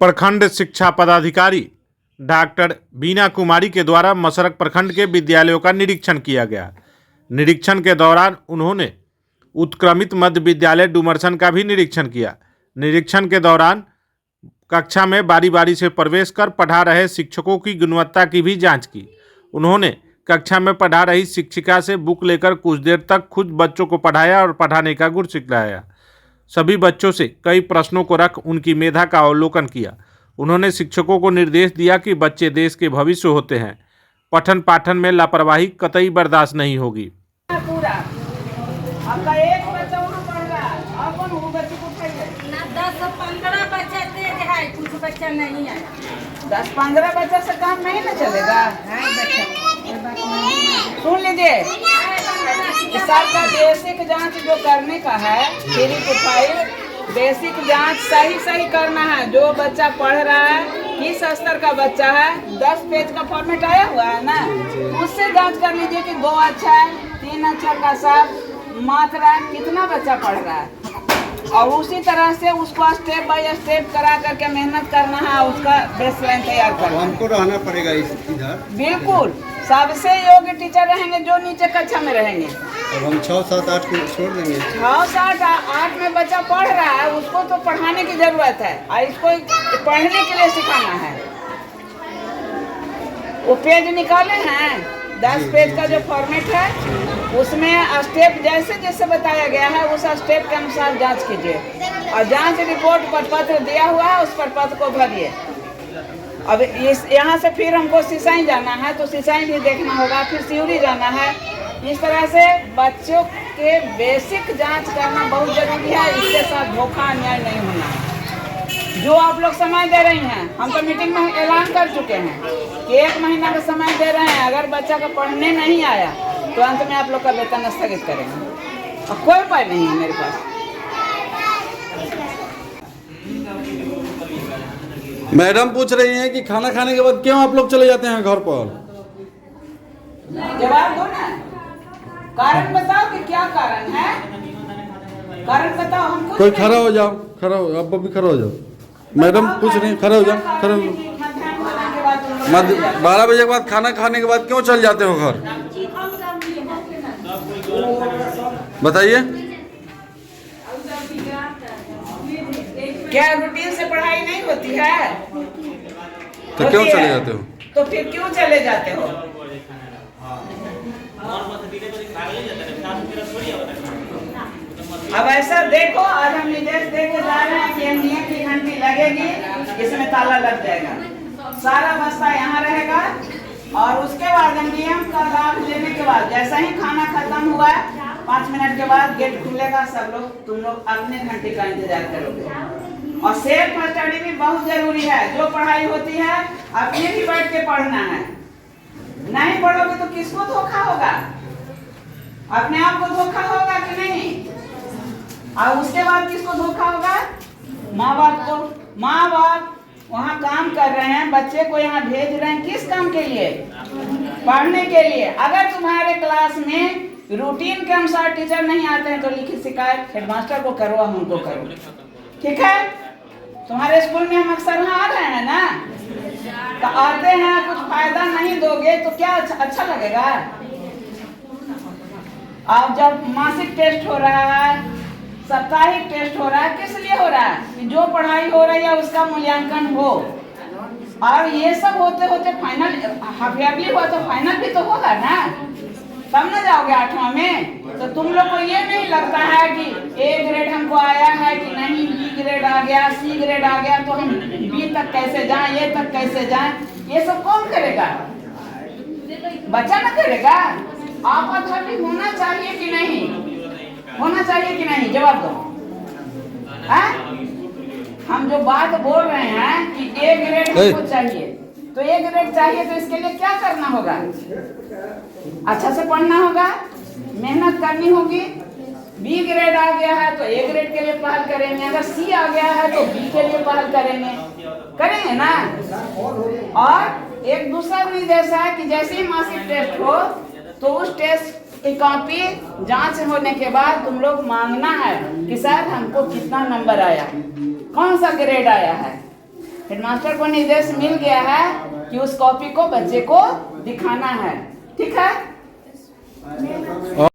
प्रखंड शिक्षा पदाधिकारी डॉक्टर बीना कुमारी के द्वारा मसरक प्रखंड के विद्यालयों का निरीक्षण किया गया। निरीक्षण के दौरान उन्होंने उत्क्रमित मध्य विद्यालय डुमरसन का भी निरीक्षण किया। निरीक्षण के दौरान कक्षा में बारी बारी से प्रवेश कर पढ़ा रहे शिक्षकों की गुणवत्ता की भी जांच की। उन्होंने कक्षा में पढ़ा रही शिक्षिका से बुक लेकर कुछ देर तक खुद बच्चों को पढ़ाया और पढ़ाने का गुर सिखलाया। सभी बच्चों से कई प्रश्नों को रख उनकी मेधा का अवलोकन किया। उन्होंने शिक्षकों को निर्देश दिया कि बच्चे देश के भविष्य होते हैं, पठन पाठन में लापरवाही कतई बर्दाश्त नहीं होगी। पूरा आपका एक बच्चा वहाँ पढ़ रहा है, आप कौन वो बच्चे को उठाइए ना 10-15 बच्चा तेज है, कुछ बच्चा नहीं है। 10-15 बच्चा से काम नहीं ना चलेगा। सुन लीजिए, इस साल का बेसिक जांच जो करने का है 3 to 5 बेसिक जांच सही करना है। जो बच्चा पढ़ रहा है, किस स्तर का बच्चा है, 10 पेज का फॉर्मेट आया हुआ है ना, उससे जांच कर लीजिए कि 2 अच्छा है, 3 अच्छा का सब मात्रा कितना बच्चा पढ़ रहा है, और उसी तरह से उसको स्टेप बाय स्टेप करा करके मेहनत करना है, उसका बेसलाइन तैयार करना। हमको रहना पड़ेगा इधर। बिल्कुल, सबसे योग्य टीचर रहेंगे जो नीचे कक्षा में रहेंगे। अब हम 6, 7, 8 को छोड़ देंगे। 6, 7, 8 में बच्चा पढ़ रहा है, उसको तो पढ़ाने की जरूरत है और इसको पढ़ने के लिए सिखाना है। वो पेज निकाले हैं, 10 पेज का जो फॉर्मेट है, उसमें स्टेप जैसे जैसे बताया गया है उस स्टेप के अनुसार जांच कीजिए और जांच रिपोर्ट पर पत्र दिया हुआ है, उस पर पत्र को भरिए। अब इस यहाँ से फिर हमको सिसाई जाना है तो सिसाई भी देखना होगा, फिर सिउरी जाना है। इस तरह से बच्चों के बेसिक जांच करना बहुत जरूरी है। इसके साथ धोखा अन्याय नहीं होना है। जो आप लोग समय दे रही हैं, हम तो मीटिंग में ऐलान कर चुके हैं कि 1 महीना का समय दे रहे हैं। अगर बच्चा का पढ़ने नहीं आया तो अंत में आप लोग का वेतन स्थगित करेंगे और कोई उपाय नहीं है मेरे पास। मैडम पूछ रही हैं कि खाना खाने के बाद क्यों आप लोग चले जाते हैं घर पर? जवाब दो ना, कारण बताओ कि क्या कारण है, कारण बताओ हमको। कोई खड़ा हो जाओ, खड़ा हो, आप भी खड़ा हो जाओ। मैडम पूछ रही हैं, खड़े हो जाओ, खड़े हो जाओ। 12 बजे के बाद खाना खाने के बाद क्यों चल जाते हो घर, बताइए? क्या रूटीन से पढ़ाई नहीं होती है? तो क्यों चले जाते हो? तो फिर क्यों चले जाते हो? अब ऐसा देखो, आज हम निर्देश दे के जा रहे हैं कि एमडीए की घंटी लगेगी, इसमें ताला लग जाएगा, सारा बस्ता यहाँ रहेगा और उसके बाद एमडीएम का लाभ लेने के बाद जैसा ही खाना खत्म हुआ 5 मिनट के बाद गेट खुलेगा, सब लोग तुम लोग अपने घंटे का इंतजार करोगे। और सेल्फ स्टडी भी बहुत जरूरी है। जो पढ़ाई होती है अपने भी बैठ के पढ़ना है। नहीं पढ़ोगे तो किसको धोखा होगा? अपने आप को धोखा होगा कि नहीं? और उसके बाद किसको धोखा होगा? माँ बाप को। माँ बाप वहाँ काम कर रहे हैं, बच्चे को यहाँ भेज रहे हैं, किस काम के लिए? पढ़ने के लिए। अगर तुम्हारे क्लास में रूटीन के अनुसार टीचर नहीं आते हैं तो लिखित शिकायत हेडमास्टर को करो, हमको करो, ठीक है? तुम्हारे स्कूल में हम अक्सर यहाँ आ रहे हैं ना, तो आते हैं, कुछ फायदा नहीं दोगे तो क्या अच्छा लगेगा? अब जब मासिक टेस्ट हो रहा है, साप्ताहिक टेस्ट हो रहा है, किस लिए हो रहा है? कि जो पढ़ाई हो रही है उसका मूल्यांकन हो। और ये सब होते होते फाइनल, हाफ ईयरली हुआ तो फाइनल भी तो होगा ना, तब ना जाओगे 8वां में। तो तुम लोग को ये नहीं लगता है कि A ग्रेड हमको आया है कि नहीं, B ग्रेड आ गया, C ग्रेड आ गया, तो हम B तक कैसे जाएं, A तक कैसे जाएं? ये सब कौन करेगा? बच्चा ना करेगा। आप अथॉरिटी होना चाहिए कि नहीं, होना चाहिए कि नहीं? जवाब दो। हम जो बात बोल रहे हैं कि A ग्रेड हमको चाहिए, तो A ग्रेड चाहिए तो इसके लिए क्या करना होगा? अच्छा से पढ़ना होगा, मेहनत करनी होगी। B ग्रेड आ गया है तो A ग्रेड के लिए पहल करेंगे, अगर C आ गया है तो B के लिए पहल करेंगे ना। और एक दूसरा निर्देश है कि जैसे ही मासिक टेस्ट हो तो उस टेस्ट की कॉपी जांच होने के बाद तुम लोग मांगना है कि सर हमको कितना नंबर आया, कौन सा ग्रेड आया है। हेडमास्टर को निर्देश मिल गया है कि उस कॉपी को बच्चे को दिखाना है। ठीक है।